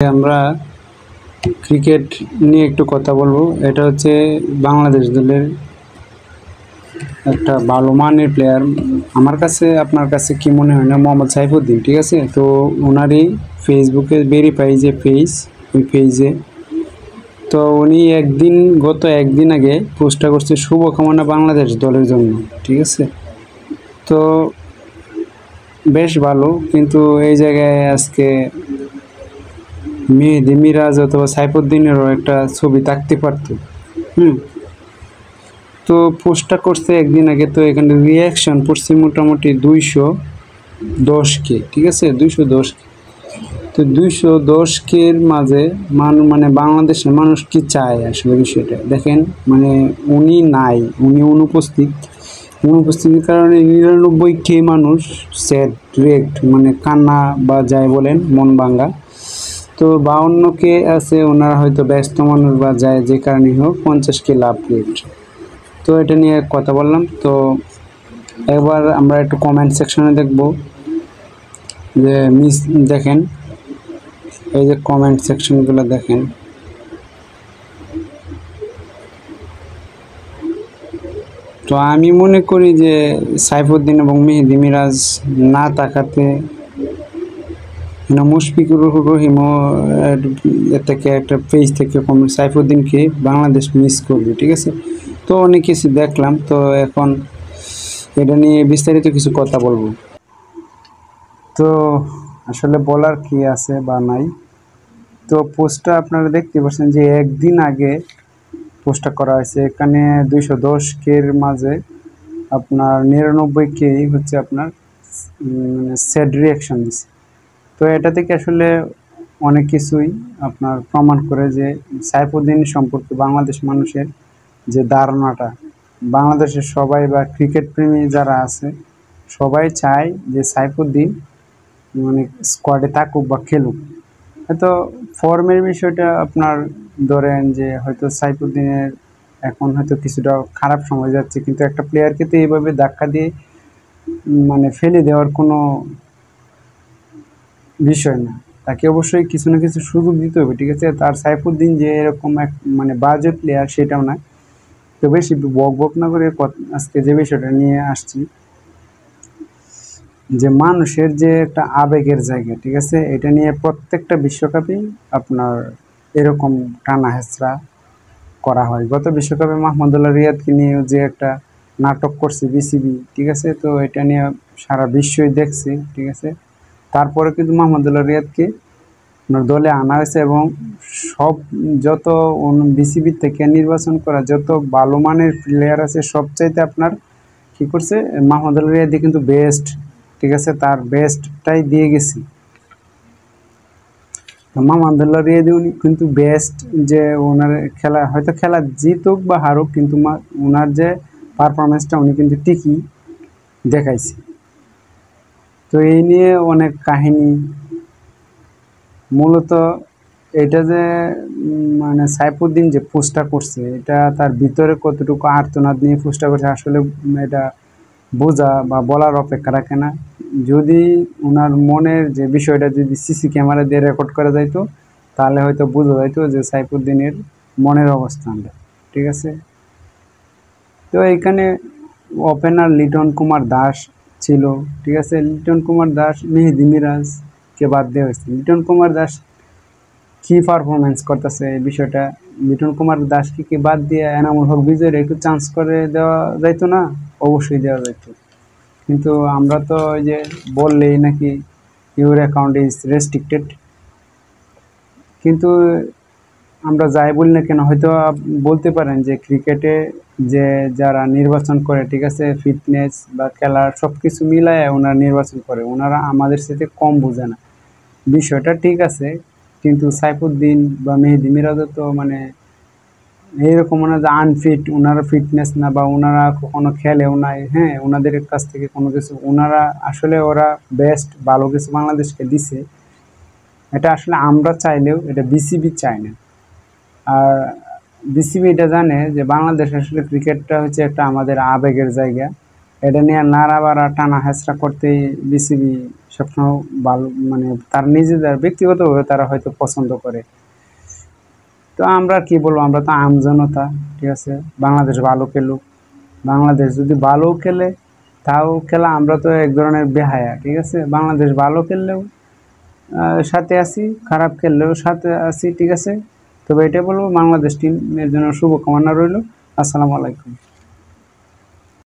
আমরা ক্রিকেট নিয়ে একটু কথা বলবো। এটা হচ্ছে বাংলাদেশ দলের একটা ভালো মানের প্লেয়ার। আমার কাছে আপনার কাছে কি মনে হয় না, মোহাম্মদ সাইফুদ্দিন, ঠিক আছে? তো ওনারই ফেসবুকে ভেরিফাই যে পেজ, ওই পেজে তো উনি গত একদিন আগে পোস্টটা করছে শুভকামনা বাংলাদেশ দলের জন্য, ঠিক আছে? তো বেশ ভালো, কিন্তু এই জায়গায় আজকে মেহেদী মিরাজ অথবা সাইফুদ্দিনেরও একটা ছবি থাকতে পারতো। তো পোস্টটা করছে একদিন আগে, তো এখানে রিয়াকশন পড়ছে মোটামুটি 210K, ঠিক আছে? 210K। তো 210K-র মাঝে মানে বাংলাদেশের মানুষ কি চায় আসলে বিষয়টা দেখেন। মানে উনি নাই, উনি অনুপস্থিতির কারণে 99K মানুষ স্যাড রিয়েক্ট, মানে কান্না বা যায় বলেন মন ভাঙ্গা। তো 52K আছে, ওনারা হয়তো ব্যস্ত মানুষ বা যায়, যে কারণে হোক 50K লাভ রেট। তো এটা নিয়ে কথা বললাম। তো এবার আমরা একটু কমেন্ট সেকশনে দেখব যে দেখেন, এই যে কমেন্ট সেকশনগুলো দেখেন। তো আমি মনে করি যে সাইফুদ্দিন এবং মেহেদী মিরাজ না থাকাতে মুশফিকুর রহিমও থেকে একটা পেজ থেকে সাইফুদ্দিনকে বাংলাদেশ মিস করবে, ঠিক আছে? তো অনেক কিছু দেখলাম, তো এখন এটা নিয়ে বিস্তারিত কিছু কথা বলবো। তো আসলে বলার কি আছে বা নাই। তো পোস্টটা আপনারা দেখতে পাচ্ছেন যে একদিন আগে পোস্টটা করা হয়েছে। এখানে 210K-র মাঝে আপনার 99K হচ্ছে আপনার স্যাড রিয়াকশন দিচ্ছে। তো এটা থেকে আসলে অনেক কিছুই আপনার প্রমাণ করে যে সাইফুদ্দিন সম্পর্কে বাংলাদেশ মানুষের যে ধারণাটা, বাংলাদেশের সবাই বা ক্রিকেট প্রেমী যারা আছে সবাই চায় যে সাইফুদ্দিন মানে স্কোয়াডে থাকুক বা খেলুক। হয়তো ফর্মের বিষয়টা আপনার ধরেন যে হয়তো সাইফুদ্দিনের এখন হয়তো কিছুটা খারাপ সময় যাচ্ছে, কিন্তু একটা প্লেয়ারকে তো এইভাবে ধাক্কা দিয়ে মানে ফেলে দেওয়ার কোনো বিষয় না। তাকে অবশ্যই কিছু না কিছু সুযোগ দিতে হবে, ঠিক আছে? তার সাইফুদ্দিন যে এরকম এক মানে বাজে প্লেয়ার সেটাও না। তো বেশি বক না করে আজকে যে বিষয়টা নিয়ে আসছি, যে মানুষের যে একটা আবেগের জায়গা, ঠিক আছে? এটা নিয়ে প্রত্যেকটা বিশ্বকাপেই আপনার এরকম টানা হেঁচড়া করা হয়। গত বিশ্বকাপে মাহমুদুল্লাহ রিয়াদকে নিয়ে যে একটা নাটক করছে বিসিবি, ঠিক আছে? তো এটা নিয়ে সারা বিশ্বই দেখছে, ঠিক আছে? তারপরে কিন্তু মাহমুদুল্লাহ রিয়াদকে দলে আনা হয়েছে এবং সব যত বিসিবি থেকে নির্বাচন করা যত ভালো মানের প্লেয়ার আছে সবচাইতে আপনার কি করছে, মাহমুদুল্লাহ রিয়াদি কিন্তু বেস্ট, ঠিক আছে? তার বেস্টটাই দিয়ে গেছি। মাহমুদুল্লাহ রিয়াদি উনি কিন্তু বেস্ট, যে ওনার খেলা হয়তো খেলা জিতুক বা হারুক, কিন্তু ওনার যে পারফরমেন্সটা উনি কিন্তু ঠিকই দেখাইছে। তো এই নিয়ে অনেক কাহিনী। মূলত এটা যে মানে সাইফুদ্দিন যে পোস্টটা করছে, এটা তার ভিতরে কতটুকু আর্তনাদ নিয়ে পোস্টটা করছে আসলে এটা বোঝা বা বলার অপেক্ষা রাখে না। যদি ওনার মনের যে বিষয়টা যদি সিসি ক্যামেরা দিয়ে রেকর্ড করা যাইতো, তাহলে হয়তো বোঝা যাইতো যে সাইফুদ্দিনের মনের অবস্থানটা, ঠিক আছে? তো এইখানে ওপেনার লিটন কুমার দাস ছিল, ঠিক আছে? লিটন কুমার দাস, মেহেদী মিরাজকে বাদ দেওয়া হয়েছে। লিটন কুমার দাস কি পারফরমেন্স করতেছে এই বিষয়টা, লিটন কুমার দাসকে কি বাদ দিয়ে এনামুল হক বিজয়ের একটু চান্স করে দেওয়া যাইতো না? অবশ্যই দেওয়া যাইতো। কিন্তু আমরা তো ওই যে বললেই নাকি ইউর অ্যাকাউন্ট ইজ রেস্ট্রিক্টেড। কিন্তু আমরা যাই বলি না কেন, হয়তো বলতে পারেন যে ক্রিকেটে যে যারা নির্বাচন করে, ঠিক আছে, ফিটনেস বা খেলার সব কিছু মিলায় ওনারা নির্বাচন করে, ওনারা আমাদের সাথে কম বোঝে না বিষয়টা, ঠিক আছে? কিন্তু সাইফুদ্দিন বা মেহেদী মিরাজও তো মানে এইরকম না যে আনফিট, ওনারা ফিটনেস না বা ওনারা কখনো খেলেও নাই। হ্যাঁ, ওনাদের কাছ থেকে কোনো কিছু ওনারা আসলে ওরা বেস্ট ভালো কিছু বাংলাদেশকে দিছে। এটা আসলে আমরা চাইলেও এটা বিসিবি চায় না। আর বিসিবি এটা জানে যে বাংলাদেশ আসলে ক্রিকেটটা হচ্ছে একটা আমাদের আবেগের জায়গা। এটা নিয়ে নাড়াবাড়া টানা হেঁচড়া করতেই বিসিবি সবসময় ভালো, মানে তার নিজেদের ব্যক্তিগতভাবে তারা হয়তো পছন্দ করে। তো আমরা কি বলবো, আমরা তো আমজনতা, ঠিক আছে। বাংলাদেশ ভালো খেলুক, বাংলাদেশ যদি ভালো খেলে তাও খেলা, আমরা তো এক ধরনের বেহায়া, ঠিক আছে। বাংলাদেশ ভালো খেললেও সাথে আছি, খারাপ খেললেও সাথে আছি, ঠিক আছে। তবে এটা বলবো, বাংলাদেশ টিমের জন্য শুভকামনা রইল। আসসালামু আলাইকুম।